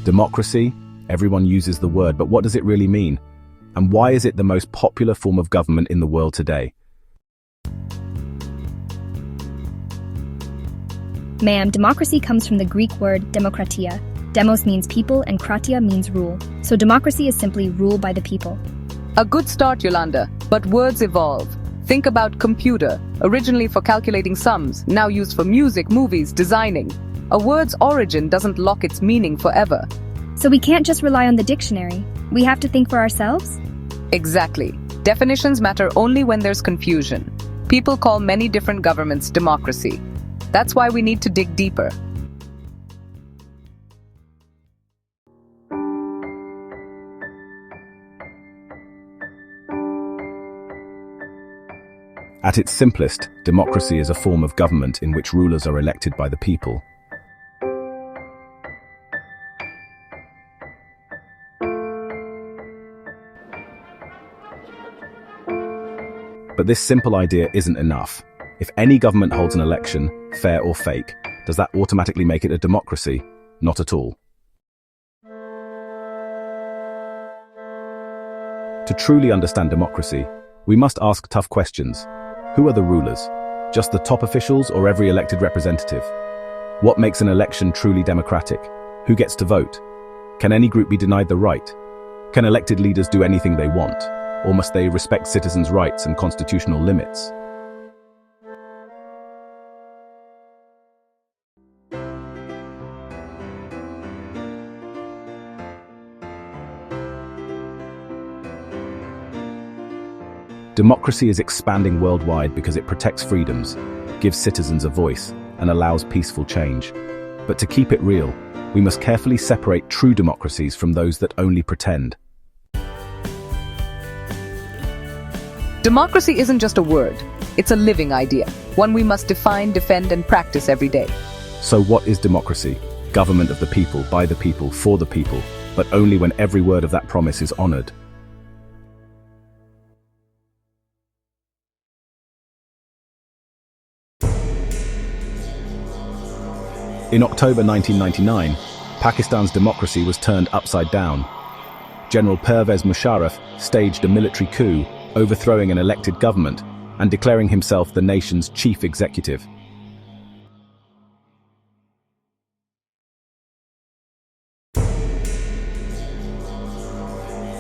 Democracy? Everyone uses the word, but what does it really mean? And why is it the most popular form of government in the world today? Ma'am, democracy comes from the Greek word demokratia. Demos means people and kratia means rule. So democracy is simply rule by the people. A good start, Yolanda, but words evolve. Think about computer, originally for calculating sums, now used for music, movies, designing. A word's origin doesn't lock its meaning forever. So we can't just rely on the dictionary. We have to think for ourselves? Exactly. Definitions matter only when there's confusion. People call many different governments democracy. That's why we need to dig deeper. At its simplest, democracy is a form of government in which rulers are elected by the people. But this simple idea isn't enough. If any government holds an election, fair or fake, does that automatically make it a democracy? Not at all. To truly understand democracy, we must ask tough questions. Who are the rulers? Just the top officials or every elected representative? What makes an election truly democratic? Who gets to vote? Can any group be denied the right? Can elected leaders do anything they want? Or must they respect citizens' rights and constitutional limits? Democracy is expanding worldwide because it protects freedoms, gives citizens a voice, and allows peaceful change. But to keep it real, we must carefully separate true democracies from those that only pretend. Democracy isn't just a word. It's a living idea, one we must define, defend, and practice every day. So what is democracy? Government of the people, by the people, for the people, but only when every word of that promise is honored. In October 1999, Pakistan's democracy was turned upside down. General Pervez Musharraf staged a military coup, overthrowing an elected government and declaring himself the nation's chief executive.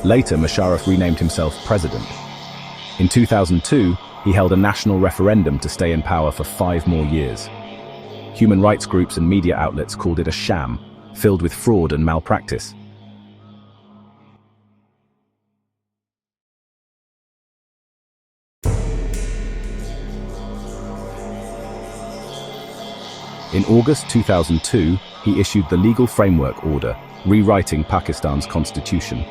Later, Musharraf renamed himself president. In 2002, he held a national referendum to stay in power for 5 more years. Human rights groups and media outlets called it a sham, filled with fraud and malpractice. In August 2002, he issued the legal framework order, rewriting Pakistan's constitution.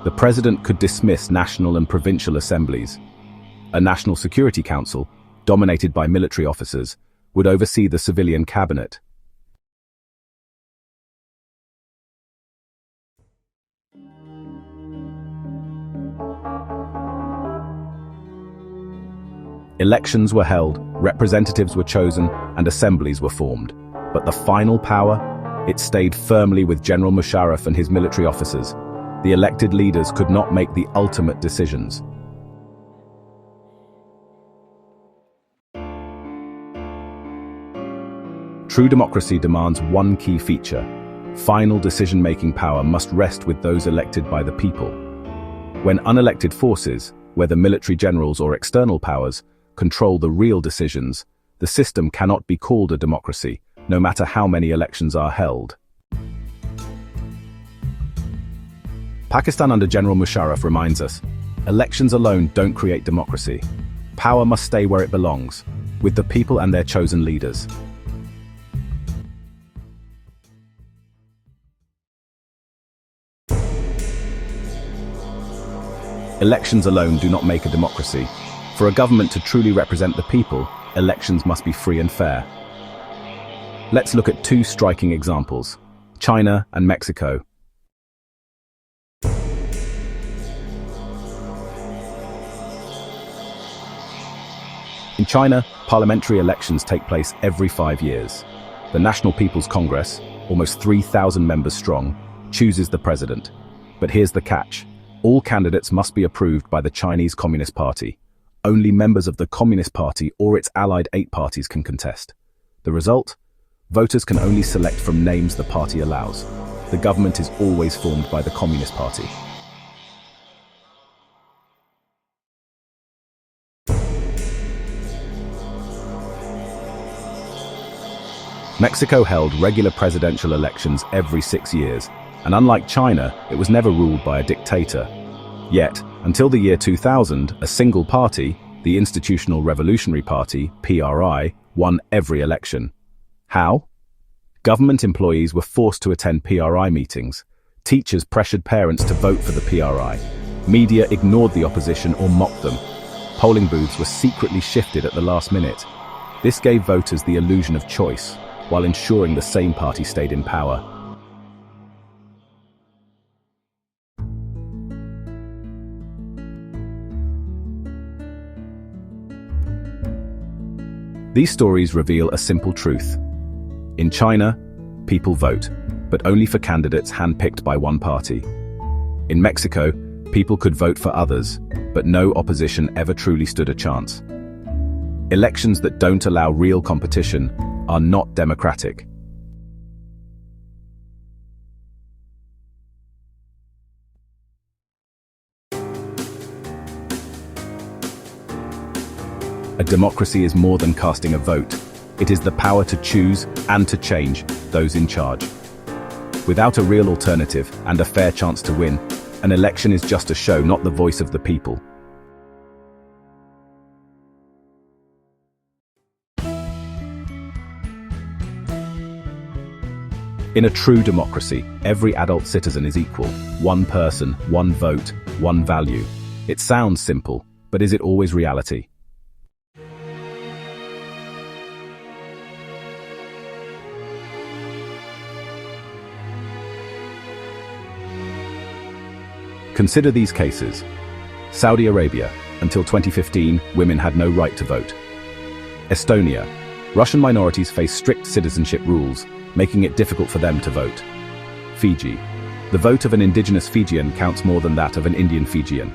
The president could dismiss national and provincial assemblies. A National Security Council, dominated by military officers, would oversee the civilian cabinet. Elections were held, representatives were chosen, and assemblies were formed. But the final power? It stayed firmly with General Musharraf and his military officers. The elected leaders could not make the ultimate decisions. True democracy demands one key feature. Final decision-making power must rest with those elected by the people. When unelected forces, whether military generals or external powers, control the real decisions, the system cannot be called a democracy, no matter how many elections are held. Pakistan under General Musharraf reminds us, elections alone don't create democracy. Power must stay where it belongs, with the people and their chosen leaders. Elections alone do not make a democracy. For a government to truly represent the people, elections must be free and fair. Let's look at 2 striking examples: China and Mexico. In China, parliamentary elections take place every 5 years. The National People's Congress, almost 3,000 members strong, chooses the president. But here's the catch. All candidates must be approved by the Chinese Communist Party. Only members of the Communist Party or its allied 8 parties can contest. The result? Voters can only select from names the party allows. The government is always formed by the Communist Party. Mexico held regular presidential elections every 6 years, and unlike China, it was never ruled by a dictator. Yet, until the year 2000, a single party, the Institutional Revolutionary Party, PRI, won every election. How? Government employees were forced to attend PRI meetings. Teachers pressured parents to vote for the PRI. Media ignored the opposition or mocked them. Polling booths were secretly shifted at the last minute. This gave voters the illusion of choice, while ensuring the same party stayed in power. These stories reveal a simple truth. In China, people vote, but only for candidates handpicked by one party. In Mexico, people could vote for others, but no opposition ever truly stood a chance. Elections that don't allow real competition are not democratic. A democracy is more than casting a vote. It is the power to choose and to change those in charge. Without a real alternative and a fair chance to win, an election is just a show, not the voice of the people. In a true democracy, every adult citizen is equal. One person, one vote, one value. It sounds simple, but is it always reality? Consider these cases. Saudi Arabia. Until 2015, women had no right to vote. Estonia. Russian minorities face strict citizenship rules, making it difficult for them to vote. Fiji. The vote of an indigenous Fijian counts more than that of an Indian Fijian.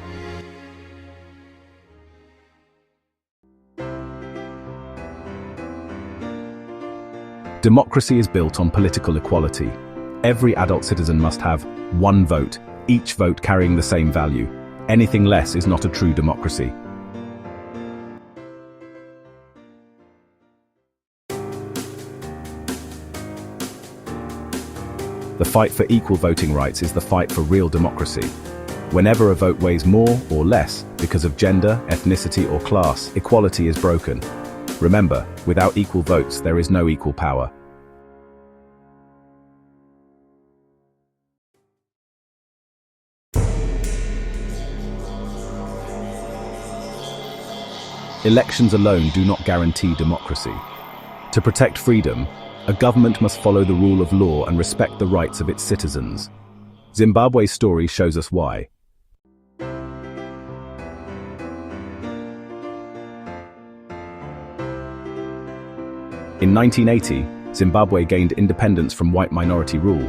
Democracy is built on political equality. Every adult citizen must have one vote, each vote carrying the same value. Anything less is not a true democracy. The fight for equal voting rights is the fight for real democracy. Whenever a vote weighs more or less because of gender, ethnicity, or class, equality is broken. Remember, without equal votes, there is no equal power. Elections alone do not guarantee democracy. To protect freedom, a government must follow the rule of law and respect the rights of its citizens. Zimbabwe's story shows us why. In 1980, Zimbabwe gained independence from white minority rule.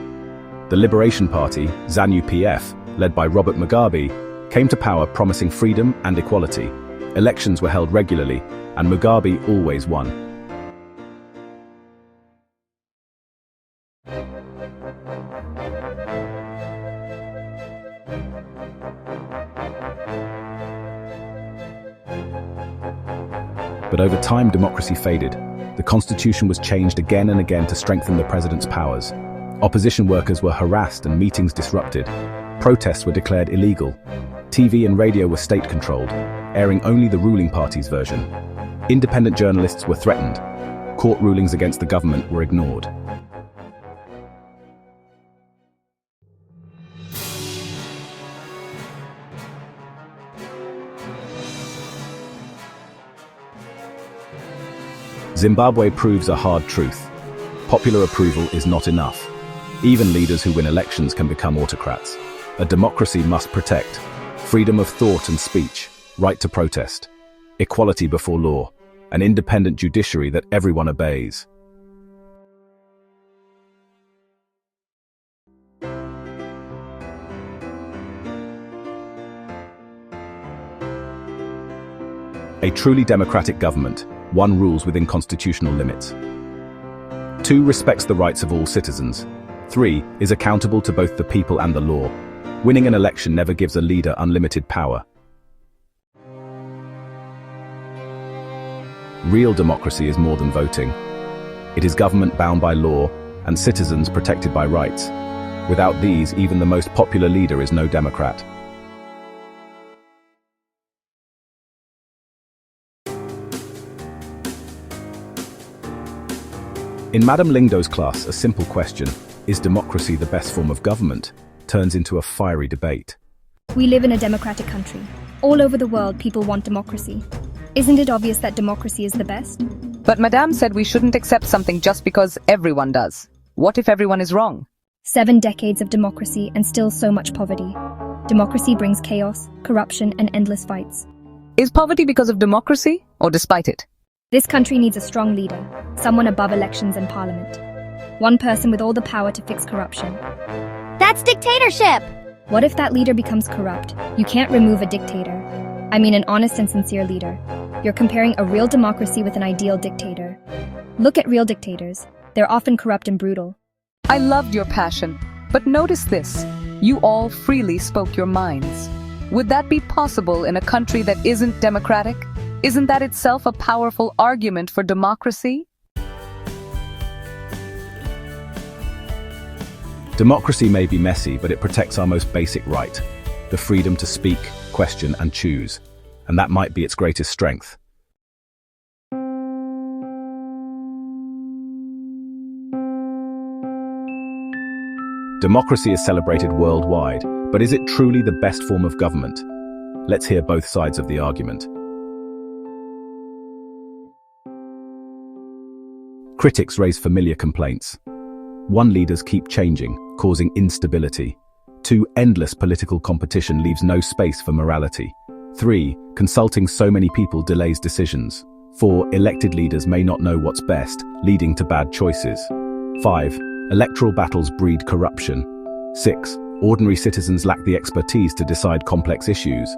The Liberation Party, ZANU-PF, led by Robert Mugabe, came to power promising freedom and equality. Elections were held regularly, and Mugabe always won. But over time, democracy faded. The constitution was changed again and again to strengthen the president's powers. Opposition workers were harassed and meetings disrupted. Protests were declared illegal. TV and radio were state-controlled, airing only the ruling party's version. Independent journalists were threatened. Court rulings against the government were ignored. Zimbabwe proves a hard truth. Popular approval is not enough. Even leaders who win elections can become autocrats. A democracy must protect freedom of thought and speech, right to protest, equality before law, an independent judiciary that everyone obeys. A truly democratic government, one rules within constitutional limits. 2. Respects the rights of all citizens. 3. Is accountable to both the people and the law. Winning an election never gives a leader unlimited power. Real democracy is more than voting. It is government bound by law and citizens protected by rights. Without these, even the most popular leader is no democrat. In Madame Lingdo's class, a simple question, is democracy the best form of government, turns into a fiery debate. We live in a democratic country. All over the world, people want democracy. Isn't it obvious that democracy is the best? But Madame said we shouldn't accept something just because everyone does. What if everyone is wrong? 7 decades of democracy and still so much poverty. Democracy brings chaos, corruption, and endless fights. Is poverty because of democracy or despite it? This country needs a strong leader, someone above elections and parliament. One person with all the power to fix corruption. That's dictatorship! What if that leader becomes corrupt? You can't remove a dictator. I mean an honest and sincere leader. You're comparing a real democracy with an ideal dictator. Look at real dictators. They're often corrupt and brutal. I loved your passion, but notice this. You all freely spoke your minds. Would that be possible in a country that isn't democratic? Isn't that itself a powerful argument for democracy? Democracy may be messy, but it protects our most basic right, the freedom to speak, question, and choose. And that might be its greatest strength. Democracy is celebrated worldwide, but is it truly the best form of government? Let's hear both sides of the argument. Critics raise familiar complaints. 1. Leaders keep changing, causing instability. 2. Endless political competition leaves no space for morality. 3. Consulting so many people delays decisions. 4. Elected leaders may not know what's best, leading to bad choices. 5. Electoral battles breed corruption. 6. Ordinary citizens lack the expertise to decide complex issues.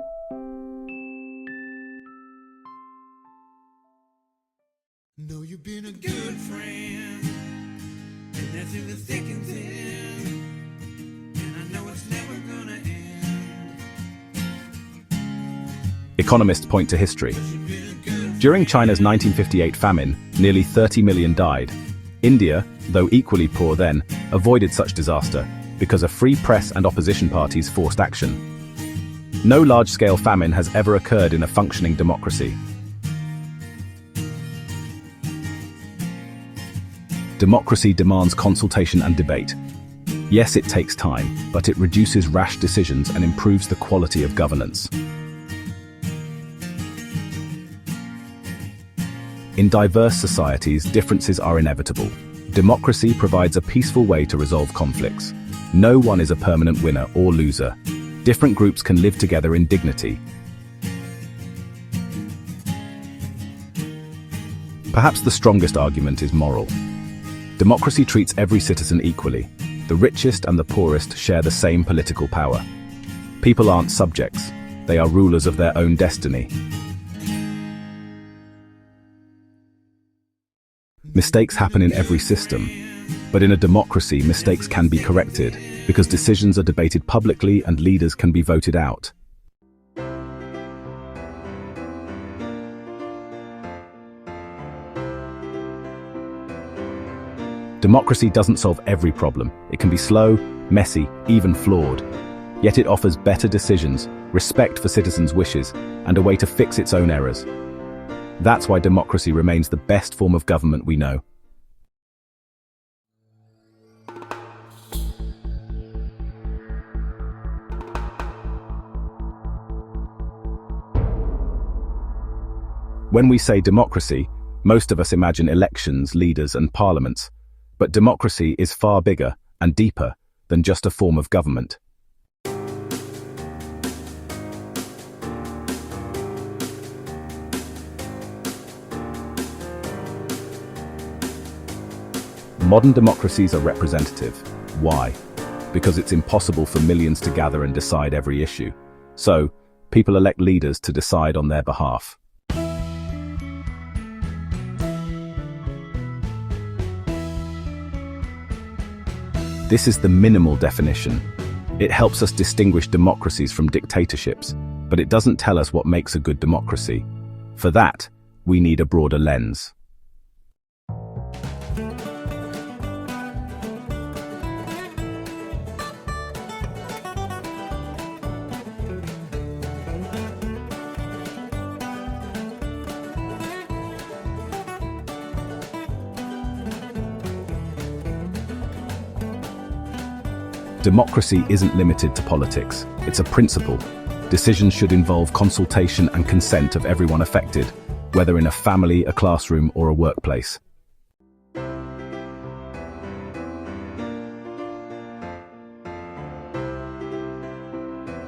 Know you've been a good friend, and that's in the thick and thin, and I know it's never gonna end. Economists point to history. During China's 1958 famine, nearly 30 million died. India, though equally poor then, avoided such disaster because a free press and opposition parties forced action. No large-scale famine has ever occurred in a functioning democracy. Democracy demands consultation and debate. Yes, it takes time, but it reduces rash decisions and improves the quality of governance. In diverse societies, differences are inevitable. Democracy provides a peaceful way to resolve conflicts. No one is a permanent winner or loser. Different groups can live together in dignity. Perhaps the strongest argument is moral. Democracy treats every citizen equally. The richest and the poorest share the same political power. People aren't subjects. They are rulers of their own destiny. Mistakes happen in every system, but in a democracy, mistakes can be corrected because decisions are debated publicly and leaders can be voted out. Democracy doesn't solve every problem. It can be slow, messy, even flawed. Yet it offers better decisions, respect for citizens' wishes, and a way to fix its own errors. That's why democracy remains the best form of government we know. When we say democracy, most of us imagine elections, leaders, and parliaments. But democracy is far bigger and deeper than just a form of government. Modern democracies are representative. Why? Because it's impossible for millions to gather and decide every issue. So, people elect leaders to decide on their behalf. This is the minimal definition. It helps us distinguish democracies from dictatorships, but it doesn't tell us what makes a good democracy. For that, we need a broader lens. Democracy isn't limited to politics. It's a principle. Decisions should involve consultation and consent of everyone affected, whether in a family, a classroom, or a workplace.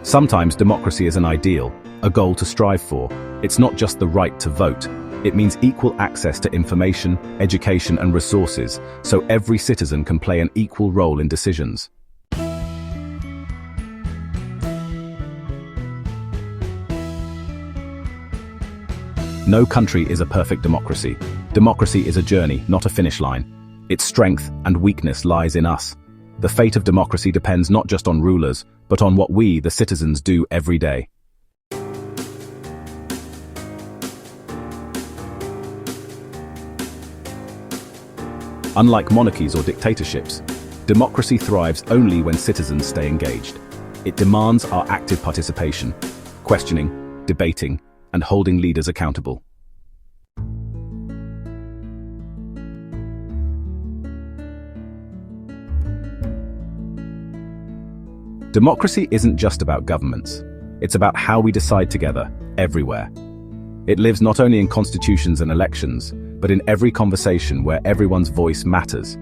Sometimes democracy is an ideal, a goal to strive for. It's not just the right to vote. It means equal access to information, education, and resources, so every citizen can play an equal role in decisions. No country is a perfect democracy. Democracy is a journey, not a finish line. Its strength and weakness lies in us. The fate of democracy depends not just on rulers, but on what we, the citizens, do every day. Unlike monarchies or dictatorships, democracy thrives only when citizens stay engaged. It demands our active participation, questioning, debating, and holding leaders accountable. Democracy isn't just about governments. It's about how we decide together, everywhere. It lives not only in constitutions and elections, but in every conversation where everyone's voice matters.